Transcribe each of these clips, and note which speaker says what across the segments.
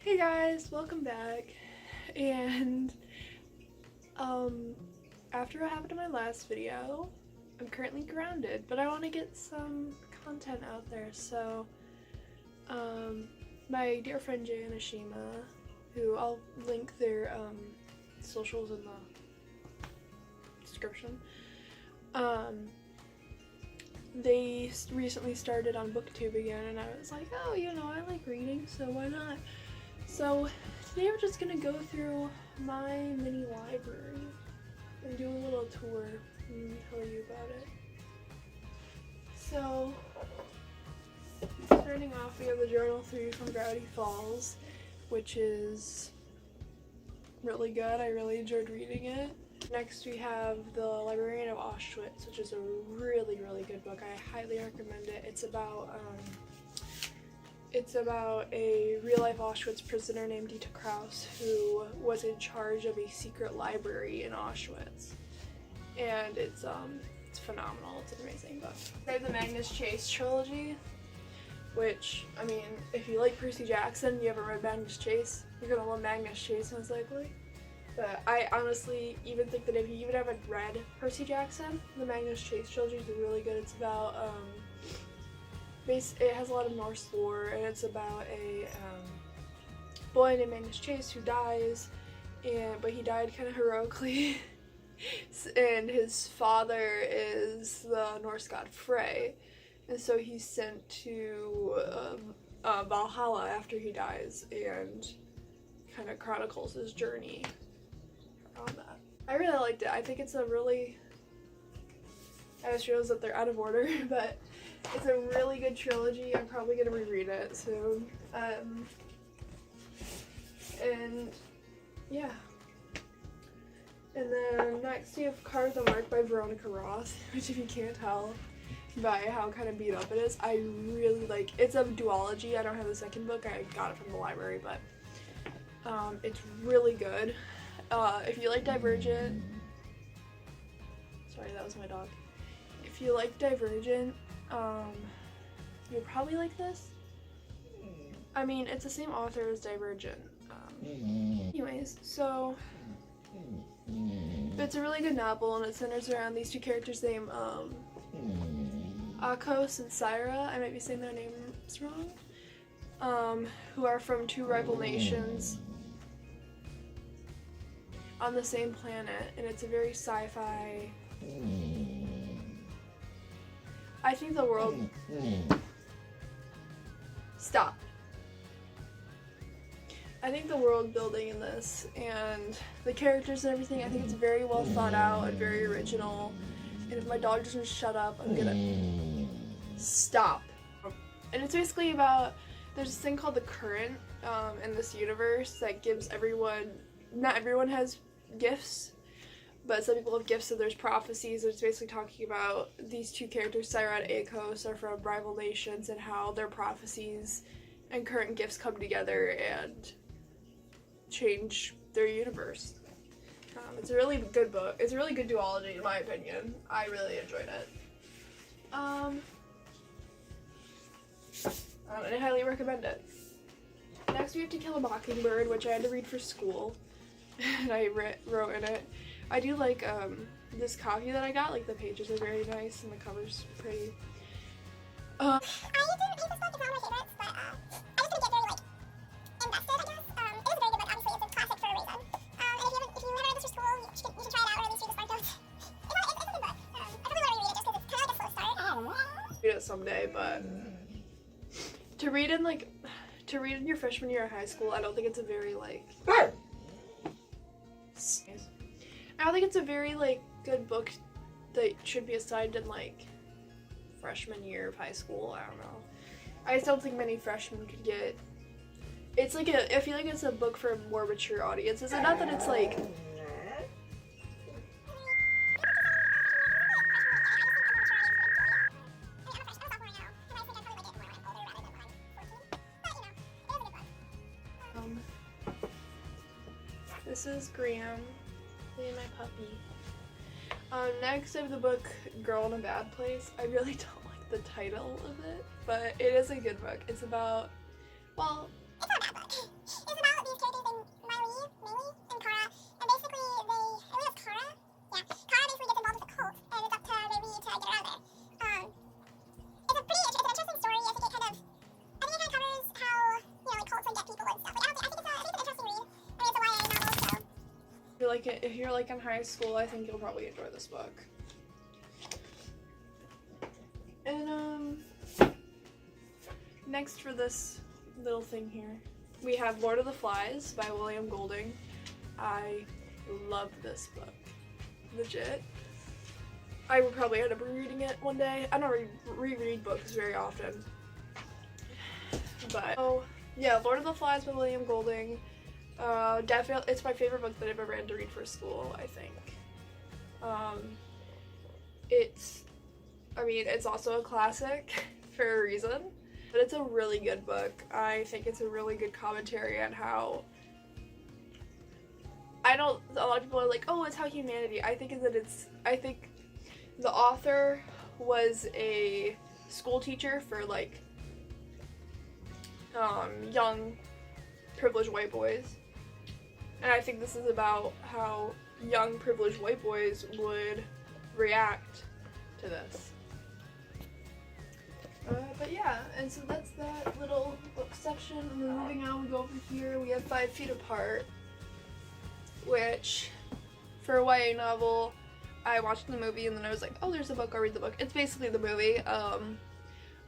Speaker 1: Hey guys, welcome back. And after what happened in my last video, I'm currently grounded, but I want to get some content out there. So my dear friend Jay and Ashima, who I'll link their socials in the description, they recently started on booktube again, and I was like, oh, you know, I like reading, so why not? So today we're just gonna go through my mini library and do a little tour and tell you about it. So starting off, we have the Journal 3 from Gravity Falls, which is really good. I really enjoyed reading it. Next we have The Librarian of Auschwitz, which is a really good book. I highly recommend it. It's about a real-life Auschwitz prisoner named Dita Kraus who was in charge of a secret library in Auschwitz, and it's phenomenal. It's an amazing book. I have the Magnus Chase trilogy, which, I mean, if you like Percy Jackson, you haven't read Magnus Chase, you're gonna love Magnus Chase most likely. But I honestly even think that if you even haven't read Percy Jackson, the Magnus Chase trilogy is really good. It's about it has a lot of Norse lore, and it's about a boy named Magnus Chase who dies, but he died kind of heroically, and his father is the Norse god Frey, and so he's sent to Valhalla after he dies, and kind of chronicles his journey on that. I really liked it. I think it's a really, I just realized that they're out of order, but it's a really good trilogy. I'm probably gonna reread it soon. And yeah. And then next you have Carve the Mark by Veronica Roth, which, if you can't tell by how kind of beat up it is, I really like. It's a duology. I don't have the second book. I got it from the library, but it's really good. If you like Divergent, sorry, that was my dog. If you like Divergent, you'll probably like this. I mean, it's the same author as Divergent. Anyways, so it's a really good novel, and it centers around these two characters named Akos and Syra. I might be saying their names wrong. Who are from two rival nations on the same planet, and it's a very sci-fi. I think the world... Stop. I think the world building in this, and the characters and everything, I think it's very well thought out and very original. And if my dog doesn't shut up, I'm gonna... Stop. And it's basically about... There's this thing called the current in this universe that gives everyone... Not everyone has gifts, but some people have gifts, so there's prophecies. It's basically talking about these two characters, Syra and Akos, are from rival nations, and how their prophecies and current gifts come together and change their universe. It's a really good book. It's a really good duology, in my opinion. I really enjoyed it. And I highly recommend it. Next we have To Kill a Mockingbird, which I had to read for school. And I wrote in it. I do like this copy that I got. Like, the pages are very nice and the cover's pretty. I didn't hate this book. It's not one of my favorites, but I just couldn't get very invested, I guess. It was a very good book. Obviously, it's a classic for a reason. And if you haven't read this for school, you should try it out, or at least read the spark notes. It's a good book. I probably want to reread it just because it's kind of like a slow start. Read it someday, but to read in your freshman year of high school, I don't think it's a very I don't think it's a very good book that should be assigned in freshman year of high school. I don't know. I just don't think many freshmen could get. It's I feel like it's a book for more mature audiences, and not that it's This is Graham, me and my puppy. Next I have the book Girl in a Bad Place. I really don't like the title of it, but it is a good book. It's about, well... It's not a bad book. It's if you're like in high school, I think you'll probably enjoy this book. And next for this little thing here, we have Lord of the Flies by William Golding. I love this book. Legit. I would probably end up rereading it one day. I don't reread books very often. But, oh, yeah, Lord of the Flies by William Golding. Definitely, it's my favorite book that I've ever had to read for school, I think. It's also a classic for a reason, but it's a really good book. I think it's a really good commentary on how, a lot of people are like, oh, it's how humanity. I think the author was a school teacher for like young privileged white boys, and I think this is about how young privileged white boys would react to this. But yeah, and so that's that little book section. And then moving on, we go over here, we have 5 Feet Apart, which for a YA novel, I watched the movie and then I was like, oh, there's a book, I'll read the book. It's basically the movie.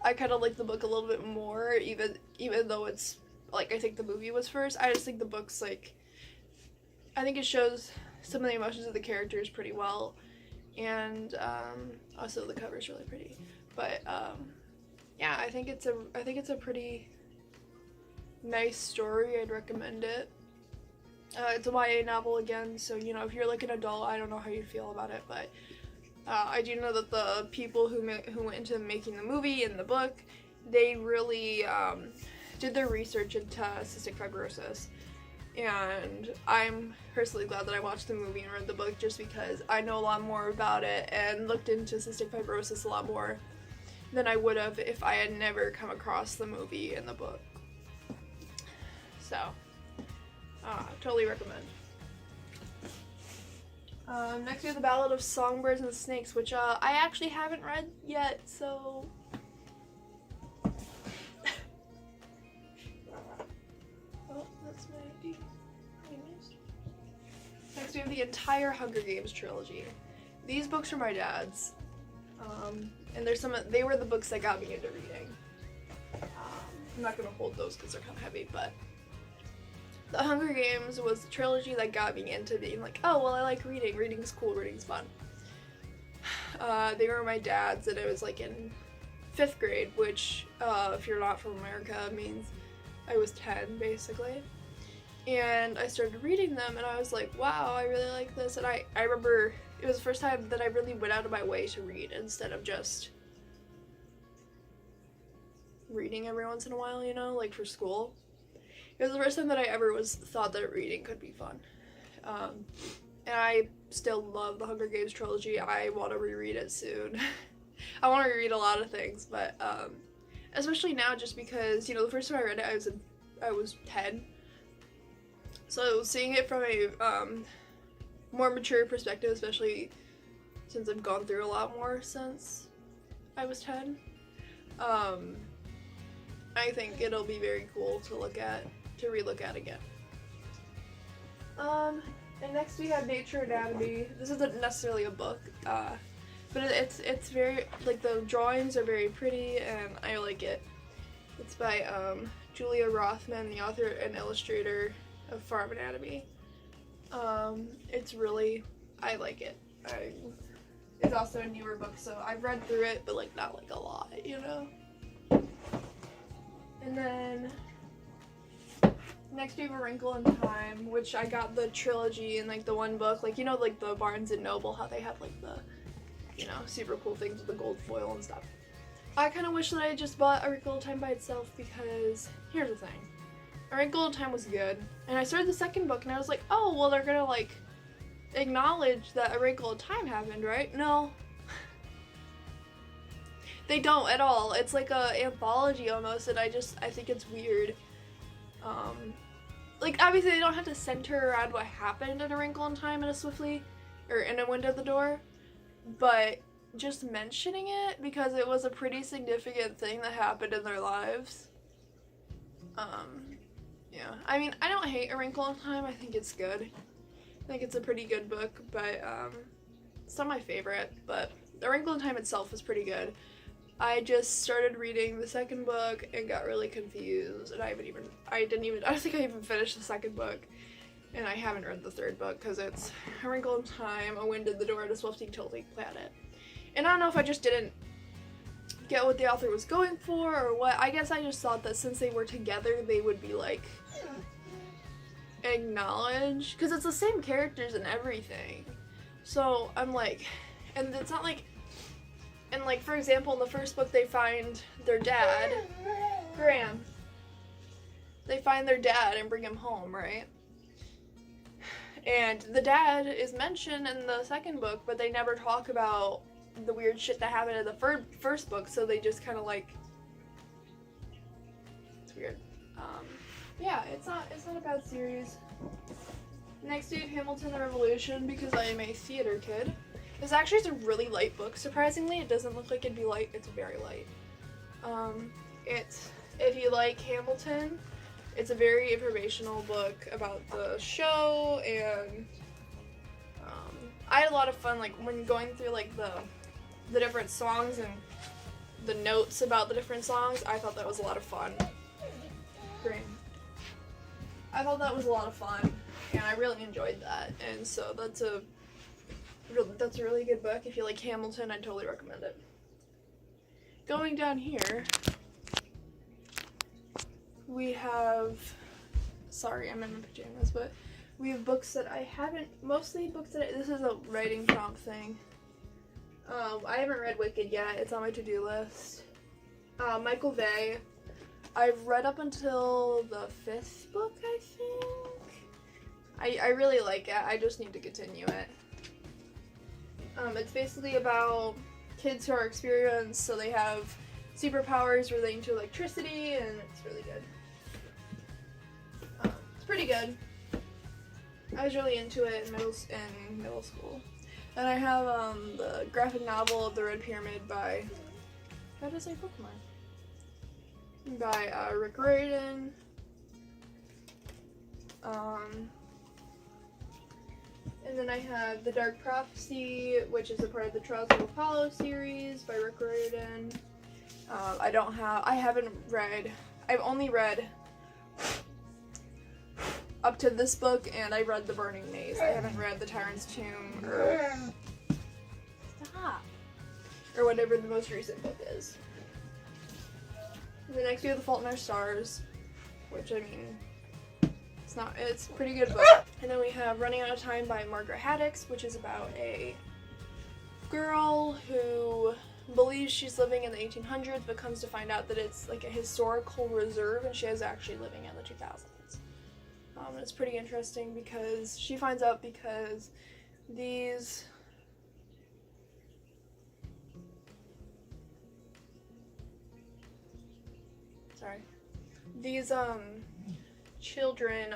Speaker 1: I kind of like the book a little bit more, even though it's, like, I think the movie was first. I just think the book's, like, I think it shows some of the emotions of the characters pretty well, and, also the cover's really pretty. But, yeah, I think it's a pretty nice story. I'd recommend it. It's a YA novel again, so, you know, if you're like an adult, I don't know how you feel about it, but I do know that the people who went into making the movie and the book, they really did their research into cystic fibrosis, and I'm personally glad that I watched the movie and read the book just because I know a lot more about it and looked into cystic fibrosis a lot more than I would have if I had never come across the movie and the book. So, totally recommend. Next we have The Ballad of Songbirds and Snakes, which I actually haven't read yet, so... Oh, that's my ID. Next we have the entire Hunger Games trilogy. These books are my dad's, and they were the books that got me into reading. I'm not going to hold those because they're kind of heavy, but The Hunger Games was the trilogy that got me into being like, oh, well, I like reading. Reading's cool. Reading's fun. They were my dad's, and it was like in 5th grade, which, if you're not from America, means I was 10, basically. And I started reading them, and I was like, wow, I really like this. And I remember it was the first time that I really went out of my way to read instead of just reading every once in a while, you know, like for school. It was the first time that I ever thought that reading could be fun. And I still love the Hunger Games trilogy. I want to reread it soon. I want to reread a lot of things, but especially now just because, you know, the first time I read it, I was 10. So seeing it from a more mature perspective, especially since I've gone through a lot more since I was 10, I think it'll be very cool to relook at again. And next we have Nature Anatomy. This isn't necessarily a book, but it's very, like, the drawings are very pretty and I like it. It's by Julia Rothman, the author and illustrator of Farm Anatomy. I like it. It's also a newer book, so I've read through it, but like not like a lot, you know? And then next we have A Wrinkle in Time, which I got the trilogy in like the one book, like, you know, like the Barnes and Noble, how they have like the, you know, super cool things with the gold foil and stuff. I kind of wish that I had just bought A Wrinkle in Time by itself, because here's the thing. A Wrinkle in Time was good, and I started the second book and I was like, oh, well, they're gonna like acknowledge that A Wrinkle in Time happened, right? No. They don't at all. It's like a anthology almost, and I think it's weird. Like, obviously they don't have to center around what happened in A Wrinkle in Time in A Wind at the Door, but just mentioning it because it was a pretty significant thing that happened in their lives. Yeah. I mean, I don't hate A Wrinkle in Time. I think it's good. I think it's a pretty good book, but it's not my favorite, but A Wrinkle in Time itself is pretty good. I just started reading the second book and got really confused, and I don't think I even finished the second book, and I haven't read the third book because it's A Wrinkle in Time, A Wind in the Door, and a Swifty Tilting Planet. And I don't know if I just didn't get what the author was going for or what. I guess I just thought that since they were together, they would be like acknowledged, because it's the same characters and everything. So I'm like, and it's not like, and like, for example, in the first book they find their dad, Graham. They find their dad and bring him home, right? And the dad is mentioned in the second book, but they never talk about the weird shit that happened in the first book, so they just kind of like, it's weird. Yeah, it's not a bad series. Next we have Hamilton the Revolution, because I am a theater kid. This actually is a really light book, surprisingly. It doesn't look like it'd be light, it's very light. If you like Hamilton, it's a very informational book about the show, and I had a lot of fun, like, when going through, like, the different songs and the notes about the different songs. I thought that was a lot of fun. Green. I thought that was a lot of fun, and I really enjoyed that, and so that's a really good book. If you like Hamilton, I'd totally recommend it. Going down here, we have, sorry, I'm in my pajamas, but we have books that I haven't, mostly books that this is a writing prompt thing. I haven't read Wicked yet, it's on my to-do list. Michael Vey, I've read up until the 5th book, I think. I really like it, I just need to continue it. It's basically about kids who are experienced, so they have superpowers relating to electricity, and it's really good. It's pretty good. I was really into it in middle school. And I have the graphic novel The Red Pyramid by, how does I say Pokemon? By Rick Riordan. And then I have The Dark Prophecy, which is a part of the Trials of Apollo series by Rick Riordan. I've only read up to this book, and I read The Burning Maze. I haven't read The Tyrant's Tomb, or stop, or whatever the most recent book is. And the next we have The Fault in Our Stars, which, I mean, it's a pretty good book. And then we have Running Out of Time by Margaret Haddix, which is about a girl who believes she's living in the 1800s, but comes to find out that it's like a historical reserve, and she is actually living in the 2000s. It's pretty interesting because she finds out because these children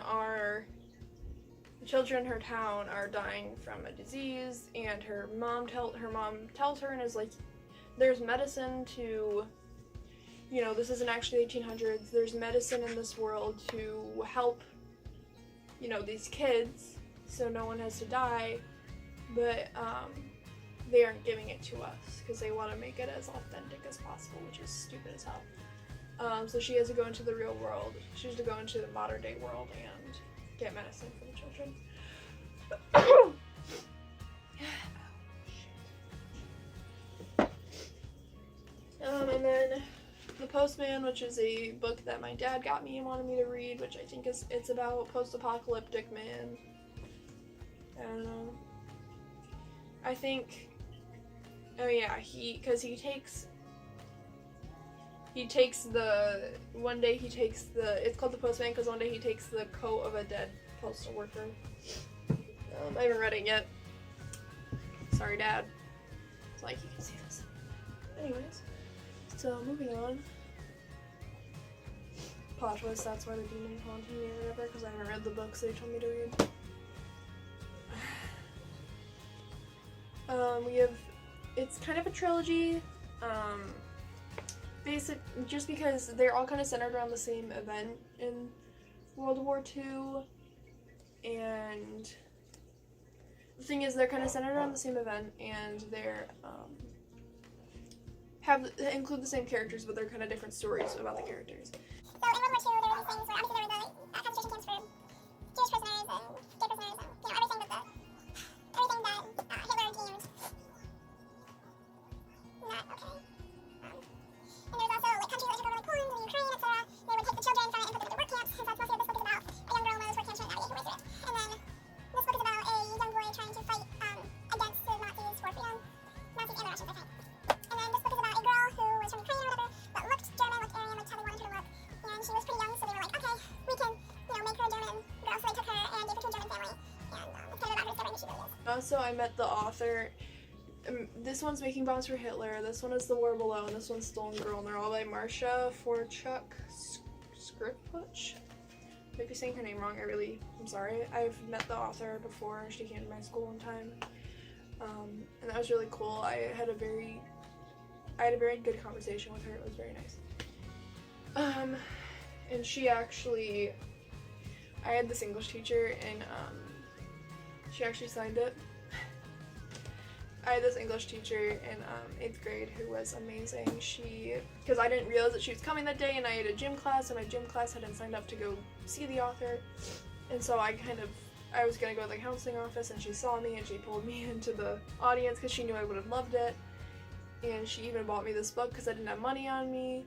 Speaker 1: in her town are dying from a disease, and her mom tells her and is like, there's medicine to, you know, this isn't actually the 1800s, there's medicine in this world to help, you know, these kids so no one has to die, but they aren't giving it to us because they want to make it as authentic as possible, which is stupid as hell. So she has to go into the real world. She has to go into the modern day world and get medicine for the children. And then The Postman, which is a book that my dad got me and wanted me to read, which I think it's about post-apocalyptic man. I don't know. I think, oh yeah, it's called The Postman because one day he takes the coat of a dead postal worker. I haven't read it yet. Sorry, Dad. It's like, you can see this. Anyways, so moving on. Plot twist, that's why the demon haunted me or whatever, because I haven't read the books they told me to read. It's kind of a trilogy, just because they're all kind of centered around the same event in World War II, and the thing is, they're kind of centered around the same event, and they're include the same characters, but they're kind of different stories about the characters.
Speaker 2: So in World War II, there were these things where obviously there were the concentration camps for Jewish prisoners and gay prisoners and everything that Hitler deemed not okay. And there was also like countries that took over like Poland and Ukraine, etc. They would take the children from it and put them into work camps. And so that's mostly what this book is about. A young girl in one of those work camps trying to navigate her way through it. And then this book is about a young boy trying to fight against the Nazis for freedom. Nazis and the Russians, I think. And then this book is about a girl who was from Ukraine or whatever, but looked German, looked Aryan, looked how they wanted her to look. And she was pretty young, so they were like, okay, we can, make her a German girl. So they took her and gave her to a German family. And it's kind of about her discovering who she really is.
Speaker 1: Also, I met the author. This one's Making Bombs for Hitler, this one is The War Below, and this one's Stolen Girl, and they're all by Marcia Forchuk Skrippuch. Maybe saying her name wrong, I'm sorry. I've met the author before, she came to my school one time, and that was really cool. I had a very good conversation with her, it was very nice. And she actually, I had this English teacher, and she actually signed it. I had this English teacher in 8th grade who was amazing. Because I didn't realize that she was coming that day, and I had a gym class, and my gym class hadn't signed up to go see the author. And so I was gonna go to the counseling office, and she saw me, and she pulled me into the audience because she knew I would have loved it. And she even bought me this book because I didn't have money on me.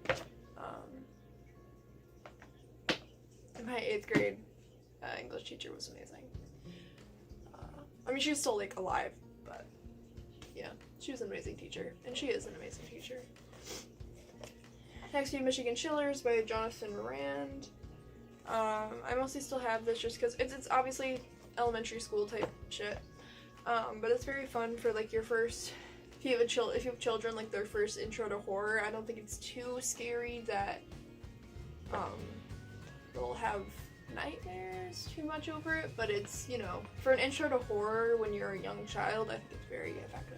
Speaker 1: And my 8th grade English teacher was amazing. I mean, she's still like alive, but yeah, she was an amazing teacher, and she is an amazing teacher. Next we have Michigan Chillers by Jonathan Rand. I mostly still have this just because it's obviously elementary school type shit, but it's very fun for like your first, if you have children, like their first intro to horror. I don't think it's too scary that they'll have nightmares too much over it, but it's, for an intro to horror when you're a young child, I think it's very effective.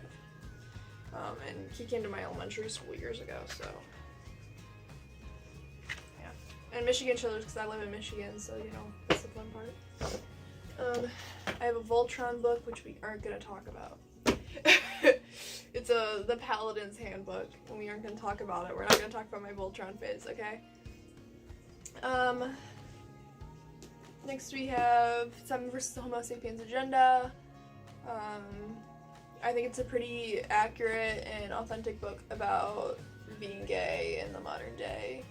Speaker 1: And he came to my elementary school years ago, so yeah. And Michigan Chillers because I live in Michigan, so that's the fun part. I have a Voltron book, which we aren't gonna talk about. It's the Paladin's Handbook, and we aren't gonna talk about it. We're not gonna talk about my Voltron phase, okay? Next we have Seven vs. the Homo Sapiens Agenda. I think it's a pretty accurate and authentic book about being gay in the modern day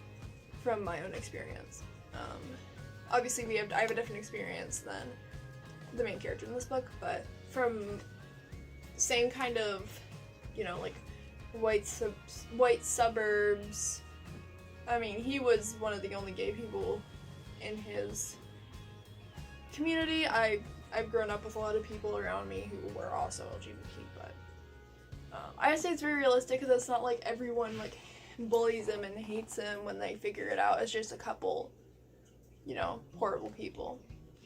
Speaker 1: from my own experience. Obviously I have a different experience than the main character in this book, but from same kind of, like white suburbs. I mean, he was one of the only gay people in his community. I've grown up with a lot of people around me who were also LGBT, but I would say it's very realistic because it's not like everyone like bullies him and hates him when they figure it out. It's just a couple, horrible people,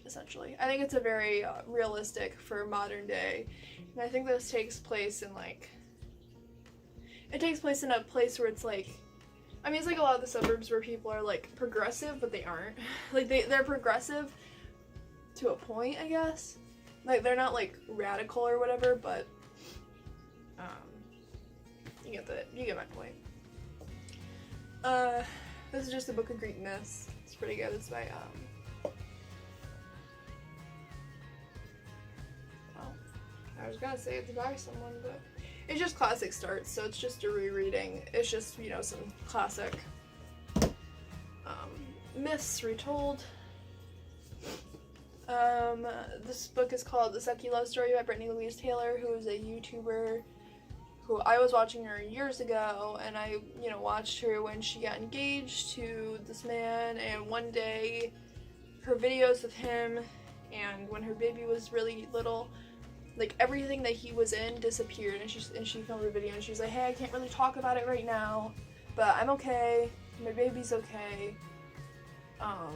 Speaker 1: essentially. I think it's a very realistic for modern day, and I think this takes place in a place where it's like, I mean, it's like a lot of the suburbs where people are like progressive, but they aren't. Like they're progressive to a point, I guess. Like they're not like radical or whatever, but you get my point. This is just a book of Greekness. It's pretty good. It's by I was gonna say it's by someone, but it's just Classic Starts, so it's just a rereading. It's just, some classic myths retold. This book is called The Sucky Love Story by Brittany Louise Taylor, who is a YouTuber who I was watching her years ago, and I, watched her when she got engaged to this man, and one day her videos of him and when her baby was really little, like everything that he was in disappeared, and she filmed a video and she's like, hey, I can't really talk about it right now, but I'm okay, my baby's okay. Well,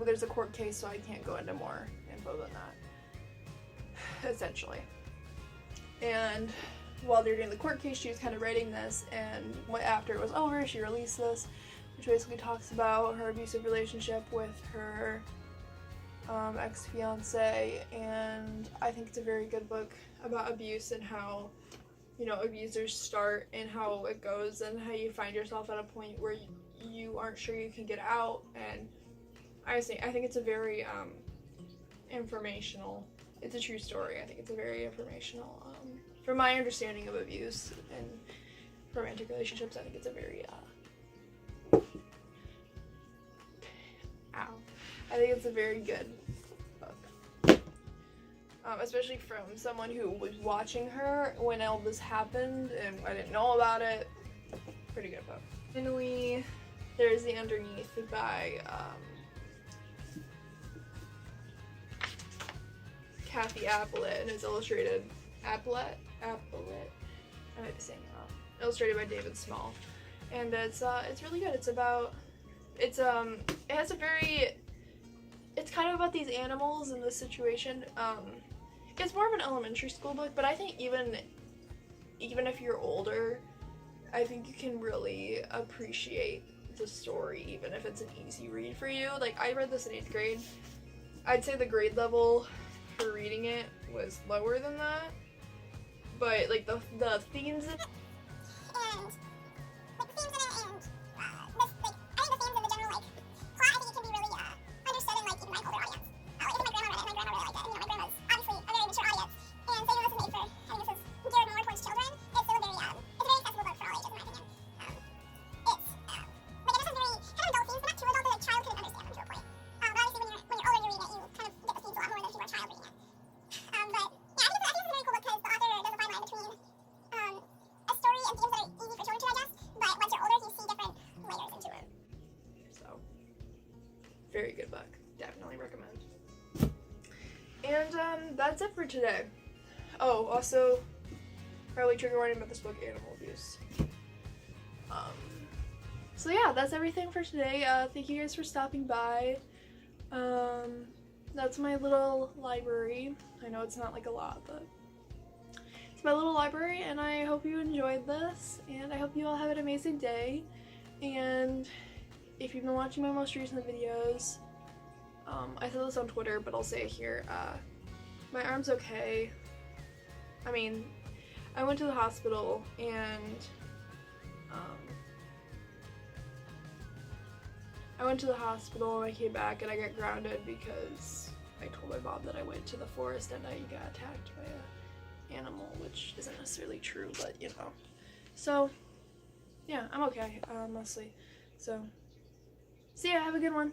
Speaker 1: there's a court case, so I can't go into more info than that, essentially. And while they're doing the court case, she was kind of writing this, and after it was over, she released this, which basically talks about her abusive relationship with her ex-fiance, and I think it's a very good book about abuse and how, you know, abusers start and how it goes and how you find yourself at a point where you aren't sure you can get out. And I think it's a very informational, it's a true story. I think it's a very informational, from my understanding of abuse and romantic relationships, I think it's a very I think it's a very good book. Especially from someone who was watching her when all this happened and I didn't know about it. Pretty good book. Finally, there's The Underneath by Kathy Applet, and it's illustrated Applet. I might be saying it wrong. Illustrated by David Small, and it's really good. It's kind of about these animals in this situation. It's more of an elementary school book, but I think even if you're older, I think you can really appreciate the story, even if it's an easy read for you. Like, I read this in 8th grade. I'd say the grade level for reading it was lower than that, but like the themes in it.
Speaker 2: And like the themes in it, and this, like I think the themes and the general like plot, I think it can be really understood in like even my older audience. Like my grandma read it, and my grandma really liked it. And, you know, my grandma's obviously a very mature audience, and so even though this is made for, I mean, this is geared more towards children, it's still a very accessible book for all ages, in my opinion. It's like it doesn't very kind of adult themes, but not too adult that a child couldn't understand them to a point. But obviously when you're older, you read it, you kind of get the themes a lot more than if you were a child reading it. But yeah, I think it's a very cool book because the author does a fine line between a story and themes that are easy for children to digest, but once you're older, you see different layers into it.
Speaker 1: So, very good book. Definitely recommend. And that's it for today. Oh, also, probably trigger warning about this book, animal abuse. So yeah, that's everything for today. Thank you guys for stopping by. That's my little library. I know it's not like a lot, but it's my little library, and I hope you enjoyed this, and I hope you all have an amazing day. And if you've been watching my most recent videos, I said this on Twitter, but I'll say it here, my arm's okay. I mean, I went to the hospital, and I came back and I got grounded because I told my mom that I went to the forest and I got attacked by an animal, which isn't necessarily true, but you know. So, yeah, I'm okay, mostly. So, see ya, have a good one.